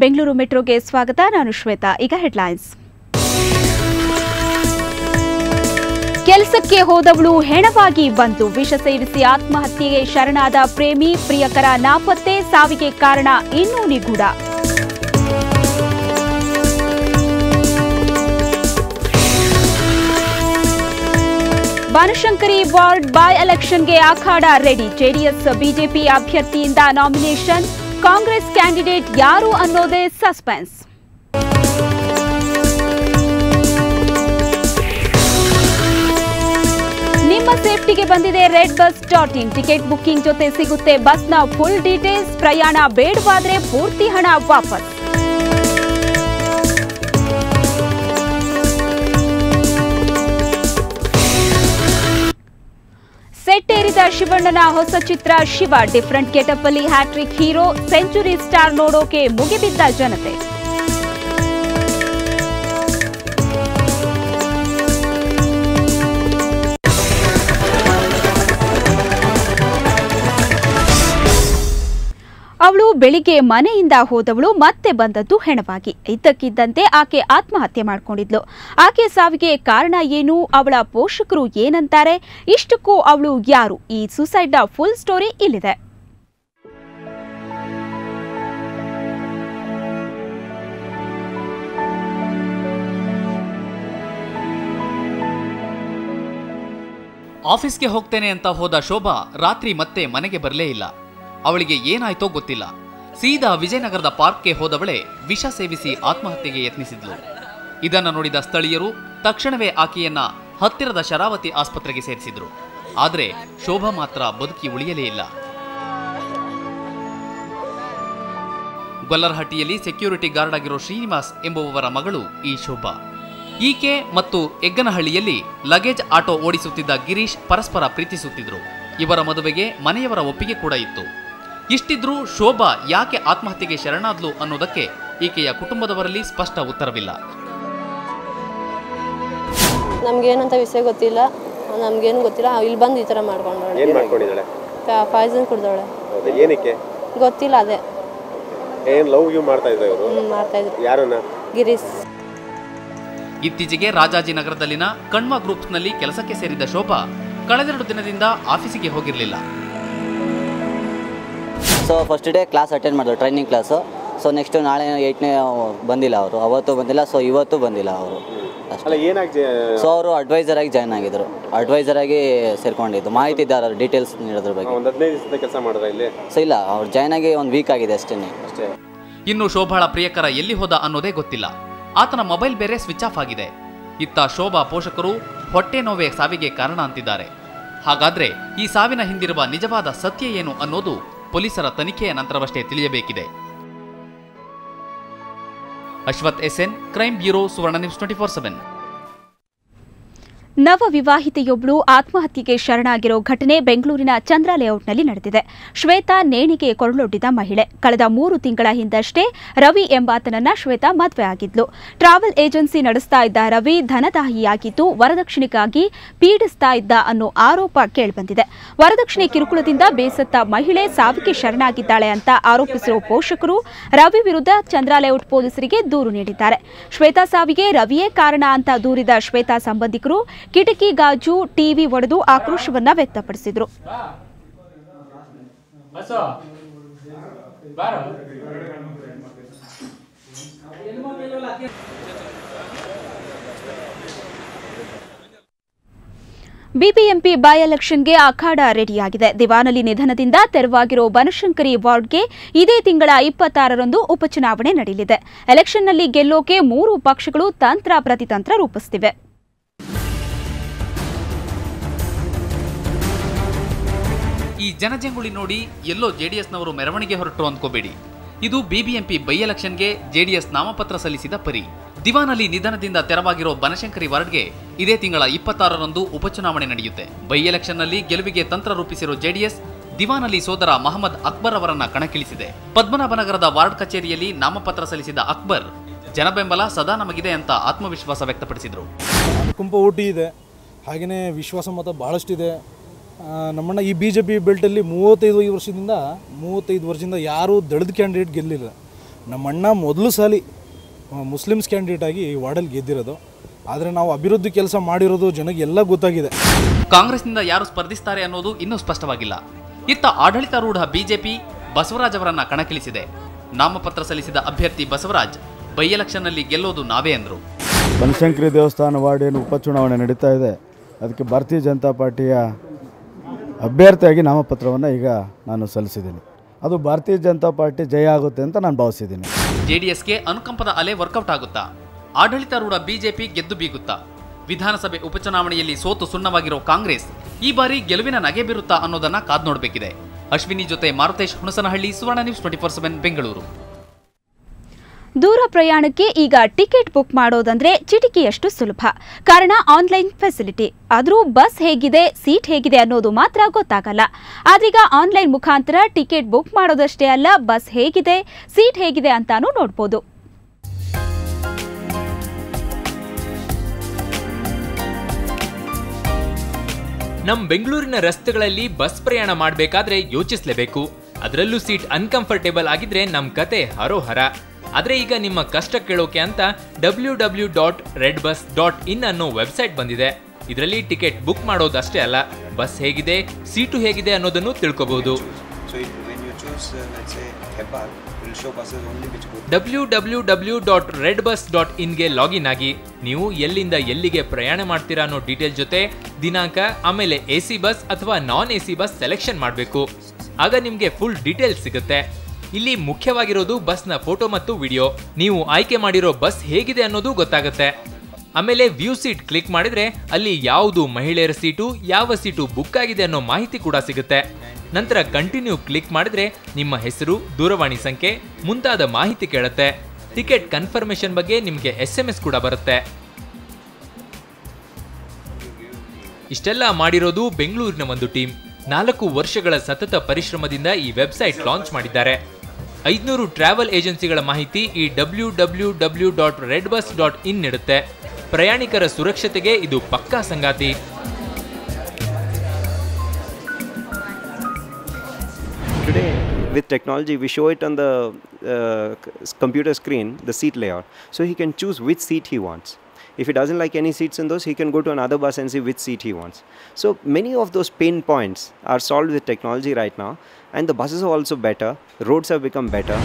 ಬೆಂಗಳೂರು ಮೆಟ್ರೋಗೆ ಸ್ವಾಗತ. ನಾನು ಶ್ವೇತಾ. ಈಗ ಹೆಡ್ಲೈನ್ಸ್. ಕೆಲಸಕ್ಕೆ ಹೋದವಳು ಹೆಣವಾಗಿ ಬಂತು. ವಿಷ ಸೇವಿಸಿ ಆತ್ಮಹತ್ಯೆಗೆ ಶರಣಾದ ಪ್ರೇಮಿ. ಪ್ರಿಯಕರ ನಾಪತ್ತೆ. ಸಾವಿಗೆ ಕಾರಣ ಇನ್ನೂ ನಿಗೂಢ. ಬನಶಂಕರಿ ವಾರ್ಡ್ ಬೈ ಎಲೆಕ್ಷನ್ಗೆ ಅಖಾಡ ರೆಡಿ. ಜೆಡಿಎಸ್ ಬಿಜೆಪಿ ಅಭ್ಯರ್ಥಿಯಿಂದ ನಾಮಿನೇಷನ್. ಕಾಂಗ್ರೆಸ್ ಕ್ಯಾಂಡಿಡೇಟ್ ಯಾರು ಅನ್ನೋದೇ ಸಸ್ಪೆನ್ಸ್. ನಿಮ್ಮ ಸೇಫ್ಟಿಗೆ ಬಂದಿದೆ redbus.in. ಟಿಕೆಟ್ ಬುಕ್ಕಿಂಗ್ ಜೊತೆ ಸಿಗುತ್ತೆ ಬಸ್ನ ಫುಲ್ ಡೀಟೇಲ್ಸ್. ಪ್ರಯಾಣ ಬೇಡವಾದ್ರೆ ಪೂರ್ತಿ ಹಣ ವಾಪಸ್. ಸೆಟ್ ಏರಿದ ಶಿವಣ್ಣನ ಹೊಸ ಚಿತ್ರ ಶಿವ. ಡಿಫರೆಂಟ್ ಗೆಟಪ್ ಅಲ್ಲಿ ಹ್ಯಾಟ್ರಿಕ್ ಹೀರೋ. ಸೆಂಚುರಿ ಸ್ಟಾರ್ ನೋಡೋಕೆ ಮುಗಿಬಿದ್ದ ಜನತೆ. ಅವಳು ಬೆಳಿಗ್ಗೆ ಮನೆಯಿಂದ ಹೋದವಳು ಮತ್ತೆ ಬಂದದ್ದು ಹೆಣವಾಗಿ. ಇದ್ದಕ್ಕಿದ್ದಂತೆ ಆಕೆ ಆತ್ಮಹತ್ಯೆ ಮಾಡಿಕೊಂಡಿದ್ಲು. ಆಕೆ ಸಾವಿಗೆ ಕಾರಣ ಏನು? ಅವಳ ಪೋಷಕರು ಏನಂತಾರೆ? ಇಷ್ಟಕ್ಕೂ ಅವಳು ಯಾರು? ಈ ಸುಸೈಡ್ನ ಫುಲ್ ಸ್ಟೋರಿ ಇಲ್ಲಿದೆ. ಆಫೀಸ್ಗೆ ಹೋಗ್ತೇನೆ ಅಂತ ಹೋದ ಶೋಭಾ ರಾತ್ರಿ ಮತ್ತೆ ಮನೆಗೆ ಬರಲೇ ಇಲ್ಲ. ಅವಳಿಗೆ ಏನಾಯ್ತೋ ಗೊತ್ತಿಲ್ಲ. ಸೀದಾ ವಿಜಯನಗರದ ಪಾರ್ಕ್ಗೆ ಹೋದವಳೆ ವಿಷ ಸೇವಿಸಿ ಆತ್ಮಹತ್ಯೆಗೆ ಯತ್ನಿಸಿದ್ಲು. ಇದನ್ನು ನೋಡಿದ ಸ್ಥಳೀಯರು ತಕ್ಷಣವೇ ಆಕೆಯನ್ನ ಹತ್ತಿರದ ಶರಾವತಿ ಆಸ್ಪತ್ರೆಗೆ ಸೇರಿಸಿದ್ರು. ಆದರೆ ಶೋಭಾ ಮಾತ್ರ ಬದುಕಿ ಉಳಿಯಲೇ ಇಲ್ಲ. ಗೊಲ್ಲರಹಟ್ಟಿಯಲ್ಲಿ ಸೆಕ್ಯೂರಿಟಿ ಗಾರ್ಡ್ ಆಗಿರೋ ಶ್ರೀನಿವಾಸ್ ಎಂಬುವವರ ಮಗಳು ಈ ಶೋಭಾ. ಈಕೆ ಮತ್ತು ಎಗ್ಗನಹಳ್ಳಿಯಲ್ಲಿ ಲಗೇಜ್ ಆಟೋ ಓಡಿಸುತ್ತಿದ್ದ ಗಿರೀಶ್ ಪರಸ್ಪರ ಪ್ರೀತಿಸುತ್ತಿದ್ರು. ಇವರ ಮದುವೆಗೆ ಮನೆಯವರ ಒಪ್ಪಿಗೆ ಕೂಡ ಇತ್ತು. ಇಷ್ಟಿದ್ರೂ ಶೋಭಾ ಯಾಕೆ ಆತ್ಮಹತ್ಯೆಗೆ ಶರಣಾದ್ಲು ಅನ್ನೋದಕ್ಕೆ ಈಕೆಯ ಕುಟುಂಬದವರಲ್ಲಿ ಸ್ಪಷ್ಟ ಉತ್ತರವಿಲ್ಲ. ನಮ್ಗೇನಂತ ವಿಷಯ ಗೊತ್ತಿಲ್ಲ, ನಮ್ಗೇನು ಗೊತ್ತಿಲ್ಲ. ಇಲ್ಲಿ ಬಂದು ಈ ಥರ ಮಾಡ್ಕೊಂಡವಳೆ. ಪಾಯ್ಸನ್ ಕುಡ್ದವಳೆ. ಏನಕ್ಕೆ ಗೊತ್ತಿಲ್ಲ. ಅದೇ ಏನು ಲವ್ ಯು ಮಾಡ್ತಾ ಇದ್ರು ಇವರು? ಮಾಡ್ತಾ ಇದ್ರು. ಯಾರನ್ನ? ಗಿರೀಶ್. ಇತ್ತೀಚೆಗೆ ರಾಜಾಜಿನಗರದಲ್ಲಿನ ಕಣ್ವ ಗ್ರೂಪ್ಸ್ನಲ್ಲಿ ಕೆಲಸಕ್ಕೆ ಸೇರಿದ ಶೋಭಾ ಕಳೆದೆರಡು ದಿನದಿಂದ ಆಫೀಸಿಗೆ ಹೋಗಿರಲಿಲ್ಲ. So first day class attend ಮಾಡಿದ್ರು, ಟ್ರೈನಿಂಗ್ ಕ್ಲಾಸು. ಸೊ ನೆಕ್ಸ್ಟು ನಾಳೆ 8ನೇ ಬಂದಿಲ್ಲ ಅವರು, ಅವತ್ತು ಬಂದಿಲ್ಲ. ಸೊ ಇವತ್ತು ಬಂದಿಲ್ಲ ಅವರು ಅಷ್ಟೇ. ಸೊ ಅವರು ಅಡ್ವೈಸರ್ ಆಗಿ ಜಾಯ್ನ್ ಆಗಿದ್ರು. ಅಡ್ವೈಸರ್ ಆಗಿ ಸೇರ್ಕೊಂಡಿದ್ದು. ಮಾಹಿತಿ ಇದ್ದಾರೆ, ಡೀಟೇಲ್ಸ್ ನೀಡೋದ್ರ ಬಗ್ಗೆ. 15 ದಿವಸದ ಕೆಲಸ ಮಾಡಿದ್ರೆ ಇಲ್ಲಿ? ಸೊ ಇಲ್ಲ, ಅವ್ರು ಜಾಯ್ನ್ ಆಗಿ 1 ವೀಕ್ ಆಗಿದೆ ಅಷ್ಟೇ. ಇನ್ನು ಶೋಭಾಳ ಪ್ರಿಯಕರ ಎಲ್ಲಿ ಹೋದ ಅನ್ನೋದೇ ಗೊತ್ತಿಲ್ಲ. ಆತನ ಮೊಬೈಲ್ ಬೇರೆ ಸ್ವಿಚ್ ಆಫ್ ಆಗಿದೆ. ಇತ್ತ ಶೋಭಾ ಪೋಷಕರು ಹೊಟ್ಟೆ ನೋವೇ ಸಾವಿಗೆ ಕಾರಣ ಅಂತಿದ್ದಾರೆ. ಹಾಗಾದ್ರೆ ಈ ಸಾವಿನ ಹಿಂದಿರುವ ನಿಜವಾದ ಸತ್ಯ ಏನು ಅನ್ನೋದು ಪೊಲೀಸರ ತನಿಖೆಯ ನಂತರವಷ್ಟೇ ತಿಳಿಯಬೇಕಿದೆ. ಅಶ್ವಥ್ ಎಸ್ಎನ್, ಕ್ರೈಮ್ ಬ್ಯೂರೋ, ಸುವರ್ಣ ನ್ಯೂಸ್ 24/7. ನವ ವಿವಾಹಿತೆಯೊಬ್ಬಳು ಆತ್ಮಹತ್ಯೆಗೆ ಶರಣಾಗಿರೋ ಘಟನೆ ಬೆಂಗಳೂರಿನ ಚಂದ್ರ ಲೇಔಟ್ನಲ್ಲಿ ನಡೆದಿದೆ. ಶ್ವೇತಾ ನೇಣಿಗೆ ಕೊರಳೊಡ್ಡಿದ ಮಹಿಳೆ. ಕಳೆದ 3 ತಿಂಗಳ ಹಿಂದಷ್ಟೇ ರವಿ ಎಂಬಾತನನ್ನ ಶ್ವೇತಾ ಮದುವೆ ಆಗಿದ್ಲು. ಟ್ರಾವೆಲ್ ಏಜೆನ್ಸಿ ನಡೆಸ್ತಾ ಇದ್ದ ರವಿ ಧನದಾಹಿಯಾಗಿದ್ದು ವರದಕ್ಷಿಣೆಗಾಗಿ ಪೀಡಿಸ್ತಾ ಇದ್ದ ಅನ್ನೋ ಆರೋಪ ಕೇಳಿಬಂದಿದೆ. ವರದಕ್ಷಿಣೆ ಕಿರುಕುಳದಿಂದ ಬೇಸತ್ತ ಮಹಿಳೆ ಸಾವಿಗೆ ಶರಣಾಗಿದ್ದಾಳೆ ಅಂತ ಆರೋಪಿಸಿರುವ ಪೋಷಕರು ರವಿ ವಿರುದ್ಧ ಚಂದ್ರ ಲೇಔಟ್ ಪೊಲೀಸರಿಗೆ ದೂರು ನೀಡಿದ್ದಾರೆ. ಶ್ವೇತಾ ಸಾವಿಗೆ ರವಿಯೇ ಕಾರಣ ಅಂತ ದೂರಿದ ಶ್ವೇತಾ ಸಂಬಂಧಿಕರು ಕಿಟಕಿ ಗಾಜು, ಟಿವಿ ಒಡೆದು ಆಕ್ರೋಶವನ್ನ ವ್ಯಕ್ತಪಡಿಸಿದ್ರು. ಬಿಬಿಎಂಪಿ ಬೈ ಎಲೆಕ್ಷನ್ಗೆ ಅಖಾಡ ರೆಡಿಯಾಗಿದೆ. ದಿವಾನಲಿ ನಿಧನದಿಂದ ತೆರವಾಗಿರೋ ಬನಶಂಕರಿ ವಾರ್ಡ್ಗೆ ಇದೇ ತಿಂಗಳ 26ರಂದು ಉಪಚುನಾವಣೆ ನಡೆಯಲಿದೆ. ಎಲೆಕ್ಷನ್ನಲ್ಲಿ ಗೆಲ್ಲೋಕೆ 3 ಪಕ್ಷಗಳು ತಂತ್ರ ಪ್ರತಿತಂತ್ರ ರೂಪಿಸುತ್ತಿವೆ. ಈ ಜನಜಂಗುಳಿ ನೋಡಿ ಎಲ್ಲೋ ಜೆಡಿಎಸ್ನವರು ಮೆರವಣಿಗೆ ಹೊರಟರು ಅಂದ್ಕೋಬೇಡಿ. ಇದು ಬಿಬಿಎಂಪಿ ಬೈ ಎಲೆಕ್ಷನ್ಗೆ ಜೆಡಿಎಸ್ ನಾಮಪತ್ರ ಸಲ್ಲಿಸಿದ ಪರಿ. ದಿವಾನಲಿ ನಿಧನದಿಂದ ತೆರವಾಗಿರೋ ಬನಶಂಕರಿ ವಾರ್ಡ್ಗೆ ಇದೇ ತಿಂಗಳ 26ರಂದು ಉಪಚುನಾವಣೆ ನಡೆಯುತ್ತೆ. ಬೈ ಎಲೆಕ್ಷನ್ನಲ್ಲಿ ಗೆಲುವಿಗೆ ತಂತ್ರ ರೂಪಿಸಿರೋ ಜೆಡಿಎಸ್ ದಿವಾನಲಿ ಸೋದರ ಮಹಮ್ಮದ್ ಅಕ್ಬರ್ ಅವರನ್ನ ಕಣಕ್ಕಿಳಿಸಿದೆ. ಪದ್ಮನಾಭನಗರದ ವಾರ್ಡ್ ಕಚೇರಿಯಲ್ಲಿ ನಾಮಪತ್ರ ಸಲ್ಲಿಸಿದ ಅಕ್ಬರ್ ಜನಬೆಂಬಲ ಸದಾ ನಮಗಿದೆ ಅಂತ ಆತ್ಮವಿಶ್ವಾಸ ವ್ಯಕ್ತಪಡಿಸಿದರು. ಕುಂಪ ಊಟಿ ಇದೆ, ಹಾಗೆಯೇ ವಿಶ್ವಾಸ ಮತ ಬಹಳಷ್ಟಿದೆ. ನಮ್ಮಣ್ಣ ಈ BJP ಬೆಲ್ಟಲ್ಲಿ 35 ವರ್ಷದಿಂದ ಯಾರೂ ದಳದ ಕ್ಯಾಂಡಿಡೇಟ್ ಗೆಲ್ಲಿಲ್ಲ. ನಮ್ಮಣ್ಣ ಮೊದಲು ಸಾಲಿ ಮುಸ್ಲಿಮ್ಸ್ ಕ್ಯಾಂಡಿಡೇಟ್ ಆಗಿ ವಾರ್ಡಲ್ಲಿ ಗೆದ್ದಿರೋದು. ಆದರೆ ನಾವು ಅಭಿವೃದ್ಧಿ ಕೆಲಸ ಮಾಡಿರೋದು ಜನಕ್ಕೆ ಎಲ್ಲ ಗೊತ್ತಾಗಿದೆ. ಕಾಂಗ್ರೆಸ್ನಿಂದ ಯಾರು ಸ್ಪರ್ಧಿಸ್ತಾರೆ ಅನ್ನೋದು ಇನ್ನೂ ಸ್ಪಷ್ಟವಾಗಿಲ್ಲ. ಇತ್ತ ಆಡಳಿತಾರೂಢ ಬಿಜೆಪಿ ಬಸವರಾಜ್ ಅವರನ್ನ ಕಣಕ್ಕಿಳಿಸಿದೆ. ನಾಮಪತ್ರ ಸಲ್ಲಿಸಿದ ಅಭ್ಯರ್ಥಿ ಬಸವರಾಜ್ ಬೈ ಎಲೆಕ್ಷನ್ನಲ್ಲಿ ಗೆಲ್ಲೋದು ನಾವೇ ಅಂದರು. ಬನಶಂಕರಿ ದೇವಸ್ಥಾನ ವಾರ್ಡಿನ ಉಪಚುನಾವಣೆ ನಡೀತಾ ಇದೆ. ಅದಕ್ಕೆ ಭಾರತೀಯ ಜನತಾ ಪಾರ್ಟಿಯ ಅಭ್ಯರ್ಥಿಯಾಗಿ ನಾಮಪತ್ರವನ್ನು ಈಗ ನಾನು ಸಲ್ಲಿಸಿದ್ದೀನಿ. ಅದು ಭಾರತೀಯ ಜನತಾ ಪಾರ್ಟಿ ಜಯ ಆಗುತ್ತೆ ಅಂತ ನಾನು ಭಾವಿಸಿದ್ದೀನಿ. ಜೆಡಿಎಸ್ಗೆ ಅನುಕಂಪದ ಅಲೆ ವರ್ಕೌಟ್ ಆಗುತ್ತಾ? ಆಡಳಿತಾರೂಢ ಬಿಜೆಪಿ ಗೆದ್ದು ಬೀಗುತ್ತಾ? ವಿಧಾನಸಭೆ ಉಪಚುನಾವಣೆಯಲ್ಲಿ ಸೋತು ಸುಣ್ಣವಾಗಿರೋ ಕಾಂಗ್ರೆಸ್ ಈ ಬಾರಿ ಗೆಲುವಿನ ನಗೆ ಬೀರುತ್ತಾ ಅನ್ನೋದನ್ನ ಕಾದ್ ನೋಡಬೇಕಿದೆ. ಅಶ್ವಿನಿ ಜೊತೆ ಮಾರುತೇಶ್ ಹುಣಸನಹಳ್ಳಿ, ಸುವರ್ಣ ನ್ಯೂಸ್ 24/7 ಬೆಂಗಳೂರು. ದೂರ ಪ್ರಯಾಣಕ್ಕೆ ಈಗ ಟಿಕೆಟ್ ಬುಕ್ ಮಾಡೋದಂದ್ರೆ ಚಿಟಿಕೆಯಷ್ಟು ಸುಲಭ. ಕಾರಣ ಆನ್ಲೈನ್ ಫೆಸಿಲಿಟಿ. ಆದರೂ ಬಸ್ ಹೇಗಿದೆ, ಸೀಟ್ ಹೇಗಿದೆ ಅನ್ನೋದು ಮಾತ್ರ ಗೊತ್ತಾಗಲ್ಲ. ಆದ್ರೀಗ ಆನ್ಲೈನ್ ಮುಖಾಂತರ ಟಿಕೆಟ್ ಬುಕ್ ಮಾಡೋದಷ್ಟೇ ಅಲ್ಲ, ಬಸ್ ಹೇಗಿದೆ, ಸೀಟ್ ಹೇಗಿದೆ ಅಂತಾನೂ ನೋಡ್ಬೋದು. ನಮ್ಮ ಬೆಂಗಳೂರಿನ ರಸ್ತೆಗಳಲ್ಲಿ ಬಸ್ ಪ್ರಯಾಣ ಮಾಡಬೇಕಾದ್ರೆ ಯೋಚಿಸಲೇಬೇಕು. ಅದರಲ್ಲೂ ಸೀಟ್ ಅನ್ಕಂಫರ್ಟೇಬಲ್ ಆಗಿದ್ರೆ ನಮ್ಮ ಕತೆ ಹರೋಹರ. ಆದರೆ ಈಗ ನಿಮ್ಮ ಕಷ್ಟ ಕೇಳೋಕೆ ಅಂತ www.redbus.in ಅನ್ನೋ ವೆಬ್ಸೈಟ್ ಬಂದಿದೆ. ಇದರಲ್ಲಿ ಟಿಕೆಟ್ ಬುಕ್ ಮಾಡೋದಷ್ಟೇ ಅಲ್ಲ, ಬಸ್ ಹೇಗಿದೆ, ಸೀಟು ಹೇಗಿದೆ ಅನ್ನೋದನ್ನು ತಿಳ್ಕೋಬಹುದು. www.redbus.in ಲಾಗಿನ್ ಆಗಿ ನೀವು ಎಲ್ಲಿಂದ ಎಲ್ಲಿಗೆ ಪ್ರಯಾಣ ಮಾಡ್ತೀರಾ ಅನ್ನೋ ಡೀಟೇಲ್ ಜೊತೆ ದಿನಾಂಕ, ಆಮೇಲೆ AC ಬಸ್ ಅಥವಾ ನಾನ್ AC ಬಸ್ ಸೆಲೆಕ್ಷನ್ ಮಾಡಬೇಕು. ಆಗ ನಿಮಗೆ ಫುಲ್ ಡೀಟೇಲ್ಸ್ ಸಿಗುತ್ತೆ. ಇಲ್ಲಿ ಮುಖ್ಯವಾಗಿರೋದು ಬಸ್ನ ಫೋಟೋ ಮತ್ತು ವಿಡಿಯೋ. ನೀವು ಆಯ್ಕೆ ಮಾಡಿರೋ ಬಸ್ ಹೇಗಿದೆ ಅನ್ನೋದು ಗೊತ್ತಾಗುತ್ತೆ. ಆಮೇಲೆ ವ್ಯೂ ಸೀಟ್ ಕ್ಲಿಕ್ ಮಾಡಿದ್ರೆ ಅಲ್ಲಿ ಯಾವುದು ಮಹಿಳೆಯರ ಸೀಟು, ಯಾವ ಸೀಟು ಬುಕ್ ಆಗಿದೆ ಅನ್ನೋ ಮಾಹಿತಿ ಕೂಡ ಸಿಗುತ್ತೆ. ನಂತರ ಕಂಟಿನ್ಯೂ ಕ್ಲಿಕ್ ಮಾಡಿದ್ರೆ ನಿಮ್ಮ ಹೆಸರು, ದೂರವಾಣಿ ಸಂಖ್ಯೆ ಮುಂತಾದ ಮಾಹಿತಿ ಕೇಳುತ್ತೆ. ಟಿಕೆಟ್ ಕನ್ಫರ್ಮೇಷನ್ ಬಗ್ಗೆ ನಿಮಗೆ SMS ಕೂಡ ಬರುತ್ತೆ. ಇಷ್ಟೆಲ್ಲ ಮಾಡಿರೋದು ಬೆಂಗಳೂರಿನ ಒಂದು ಟೀಮ್. 4 ವರ್ಷಗಳ ಸತತ ಪರಿಶ್ರಮದಿಂದ ಈ ವೆಬ್ಸೈಟ್ ಲಾಂಚ್ ಮಾಡಿದ್ದಾರೆ. 500 ಟ್ರಾವೆಲ್ ಏಜೆನ್ಸಿಗಳ ಮಾಹಿತಿ ಈ www.redbus.in ನೀಡುತ್ತೆ. ಪ್ರಯಾಣಿಕರ ಸುರಕ್ಷತೆಗೆ ಇದು ಪಕ್ಕಾ ಸಂಗಾತಿ. Today, with technology, we show it on the computer screen, the seat layout, so he can choose which seat he wants. If he doesn't like any seats in those, he can go to another bus and see which seat he wants. So many of those pain points are solved with technology right now, and the buses are also better, roads have become better.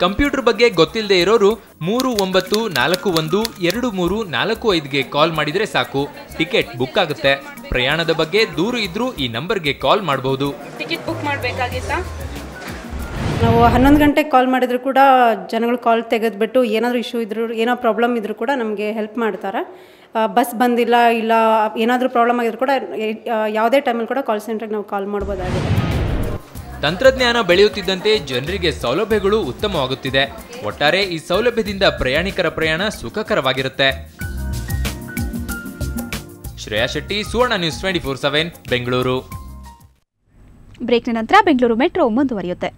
Computer ಬಗ್ಗೆ ಗೊತ್ತಿಲ್ಲದೆ ಇರೋರು 39412345ಗೆ ಕಾಲ್ ಮಾಡಿದ್ರೆ ಸಾಕು, ticket book ಆಗುತ್ತೆ. ಪ್ರಯಾಣದ ಬಗ್ಗೆ ದೂರ ಇದ್ರೂ ಈ ನಂಬರ್ಗೆ ಕಾಲ್ ಮಾಡಬಹುದು. ಟಿಕೆಟ್ ಬುಕ್ ಮಾಡಬೇಕಾಗಿತ್ತಾ? ನಾವು 11 ಗಂಟೆಗೆ ಕಾಲ್ ಮಾಡಿದ್ರು ಕೂಡ ಜನಗಳು ಕಾಲ್ ತೆಗೆದುಬಿಟ್ಟು ಏನಾದರೂ ಇಶ್ಯೂ ಇದ್ರು, ಏನೋ ಪ್ರಾಬ್ಲಮ್ ಇದ್ರೂ ಕೂಡ ನಮಗೆ ಹೆಲ್ಪ್ ಮಾಡ್ತಾರೆ. ಬಸ್ ಬಂದಿಲ್ಲ, ಇಲ್ಲ ಏನಾದರೂ ಪ್ರಾಬ್ಲಮ್ ಆಗಿದ್ರು ಕೂಡ ಯಾವುದೇ ಟೈಮಲ್ಲಿ ಕೂಡ ಕಾಲ್ ಸೆಂಟರ್ಗೆ ನಾವು ಕಾಲ್ ಮಾಡ್ಬೋದಾಗಿದೆ. ತಂತ್ರಜ್ಞಾನ ಬೆಳೆಯುತ್ತಿದ್ದಂತೆ ಜನರಿಗೆ ಸೌಲಭ್ಯಗಳು ಉತ್ತಮವಾಗುತ್ತಿದೆ. ಒಟ್ಟಾರೆ ಈ ಸೌಲಭ್ಯದಿಂದ ಪ್ರಯಾಣಿಕರ ಪ್ರಯಾಣ ಸುಖಕರವಾಗಿರುತ್ತೆ. ಶ್ರೇಯಾ ಶೆಟ್ಟಿ, ಸುವರ್ಣ ನ್ಯೂಸ್ 24/7 ಬೆಂಗಳೂರು. ಬ್ರೇಕ್ನ ನಂತರ ಬೆಂಗಳೂರು ಮೆಟ್ರೋ ಮುಂದುವರಿಯುತ್ತೆ.